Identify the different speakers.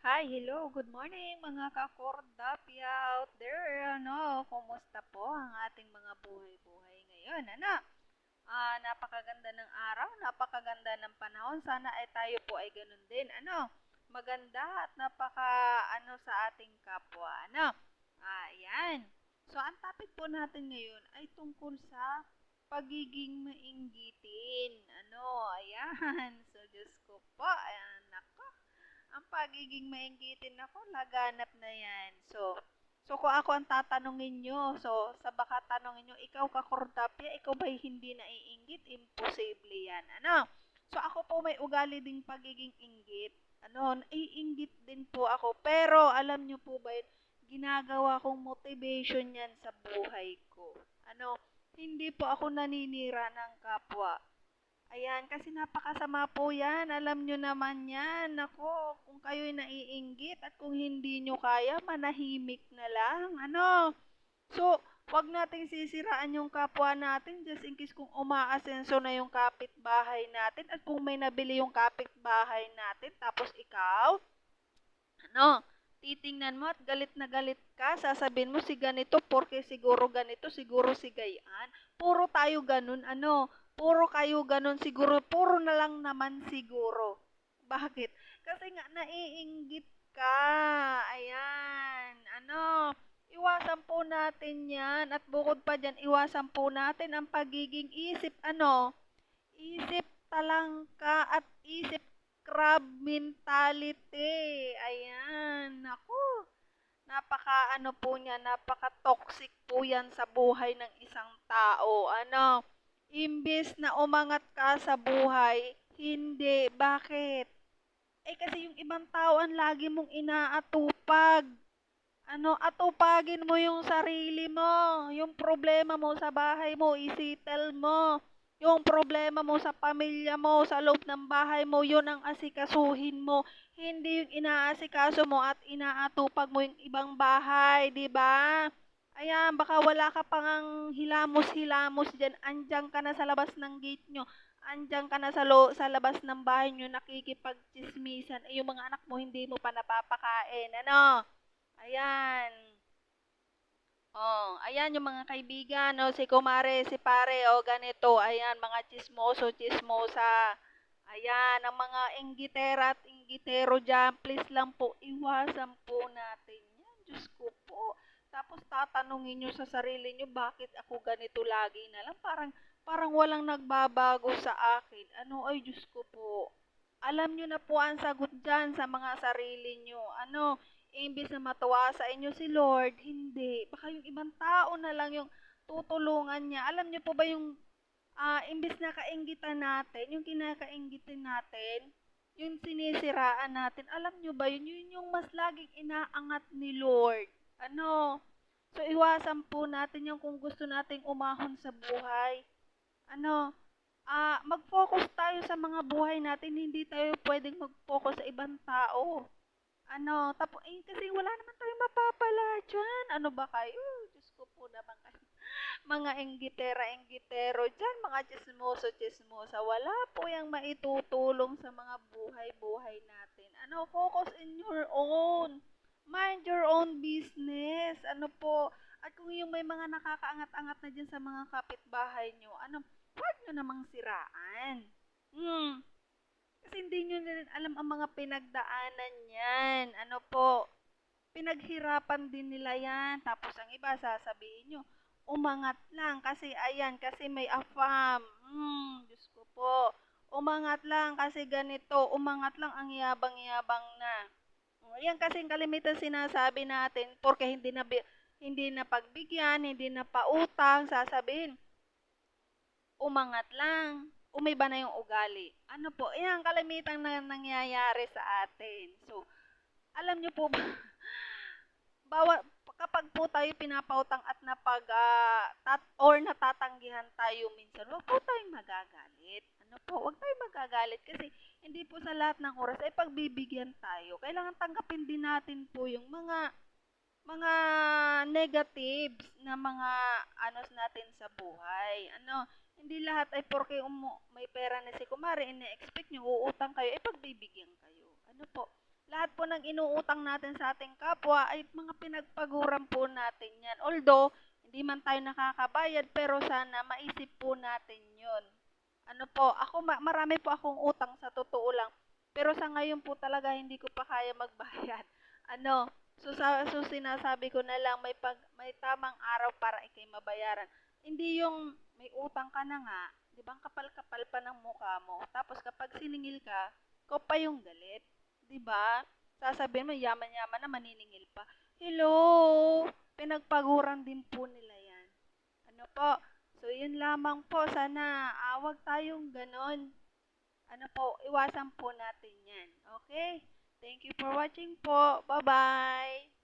Speaker 1: Hi, hello, good morning mga kakordapya out there. Kumusta po ang ating mga buhay-buhay ngayon? Napakaganda ng araw, napakaganda ng panahon. Sana ay tayo po ay ganun din. Maganda at sa ating kapwa. Ayan. So, ang topic po natin ngayon ay tungkol sa pagiging mainggitin. Ayan. So, Diyos ko po, ayan, nako, ang pagiging mainggitin ako, laganap na yan. So kung ako ang tatanungin nyo, so sa baka tanungin nyo, ikaw kakordapya, ikaw ba'y hindi naiinggit? Imposible yan. So ako po may ugali ding pagiging inggit. Naiinggit din po ako. Pero alam nyo po ba yun, ginagawa kong motivation yan sa buhay ko. Hindi po ako naninira ng kapwa. Ayan, kasi napakasama po yan. Alam nyo naman yan. Nako, kung kayo'y naiinggit at kung hindi nyo kaya, manahimik na lang. So, wag nating sisiraan yung kapwa natin just in case kung umaasenso na yung kapitbahay natin at kung may nabili yung kapitbahay natin tapos ikaw, titingnan mo at galit na galit ka, sasabihin mo si ganito porque siguro ganito, siguro si gayan. Puro tayo ganun, puro kayo ganun siguro, puro na lang naman siguro. Bakit? Kasi nga naiinggit ka. Ayan, iwasan po natin yan. At bukod pa dyan, iwasan po natin ang pagiging isip talangka at isip crab mentality. Ayan, naku. Po niya, napaka-toxic po yan sa buhay ng isang tao. Imbes na umangat ka sa buhay, hindi. Bakit? Kasi yung ibang tao ang lagi mong inaatupag. Atupagin mo yung sarili mo. Yung problema mo sa bahay mo, isitel mo. Yung problema mo sa pamilya mo, sa loob ng bahay mo, yun ang asikasuhin mo. Hindi yung inaasikaso mo at inaatupag mo yung ibang bahay, di ba? Ayan, baka wala ka pang hilamos-hilamos dyan. Andyan ka na sa labas ng gate nyo. Andyan ka na sa labas ng bahay nyo, nakikipagchismisan. Yung mga anak mo, hindi mo pa napapakain. Ayan. Ayan yung mga kaibigan, si kumare, si pare, ganito. Ayan, mga chismoso, chismosa. Ayan, ang mga inggitera at inggitero dyan, please lang po, iwasan po natin yan. Diyos ko po. Tapos tatanungin nyo sa sarili nyo, bakit ako ganito lagi na lang? Parang walang nagbabago sa akin. Ay Diyos ko po. Alam nyo na po ang sagot dyan sa mga sarili nyo. Imbis na matuwa sa inyo si Lord, hindi. Baka yung ibang tao na lang yung tutulungan niya. Alam niyo po ba yung imbis na kainggitan natin, yung kinakainggitan natin, yung sinisiraan natin, alam niyo ba yun? Yun yung mas laging inaangat ni Lord. So iwasan po natin yung kung gusto nating umahon sa buhay. Mag-focus tayo sa mga buhay natin, hindi tayo pwedeng mag-focus sa ibang tao. Kasi wala naman tayong mapapala dyan. Ano ba kayo? Diyos ko po naman kayo. Mga enggitera-enggitero dyan, mga chismoso-chismosa. Wala po yung maitutulong sa mga buhay-buhay natin. Focus in your own. Mind your own business. At kung yung may mga nakakaangat-angat na dyan sa mga kapitbahay nyo, huwag nyo namang siraan. Kasi hindi nyo na rin alam ang mga pinagdaanan yan. Pinaghirapan din nila yan. Tapos ang iba, sasabihin nyo, umangat lang kasi ayan, kasi may afam. Diyos ko po. Umangat lang kasi ganito, umangat lang ang yabang-yabang na. Ayan kasi kalimitan sinasabi natin, porque hindi na pagbigyan, hindi na pautang, sasabihin, umangat lang, umiba na yung ugali. Yan kalimitan na nangyayari sa atin. So, alam nyo po ba, kapag po tayo pinapautang at or natatanggihan tayo minsan, wag po tayong magagalit. Wag tayong magagalit kasi hindi po sa lahat ng oras ay pagbibigyan tayo. Kailangan tanggapin din natin po yung mga negatives na mga natin sa buhay. Hindi lahat ay porke may pera na si kumare, ina-expect nyo, uutang kayo, pagbibigyan kayo. lahat po ng inuutang natin sa ating kapwa ay mga pinagpaguran po natin yan. Although, hindi man tayo nakakabayad, pero sana maisip po natin yun. Ano po, ako marami po akong utang sa totoo lang. Pero sa ngayon po talaga hindi ko pa kaya magbayad. Ano, so sinasabi ko na lang may tamang araw para ikay mabayaran. Hindi yung may utang ka na nga, 'di ba? Ang kapal-kapal pa ng mukha mo. Tapos kapag siningil ka, ikaw pa yung galit, 'di ba? Sasabihin mo yaman-yaman na maniningil pa. Hello, pinagpaguran din po nila 'yan. Ano po? So, yun lamang po. Sana wag tayong ganon. Ano po, iwasan po natin yan. Okay? Thank you for watching po. Bye-bye!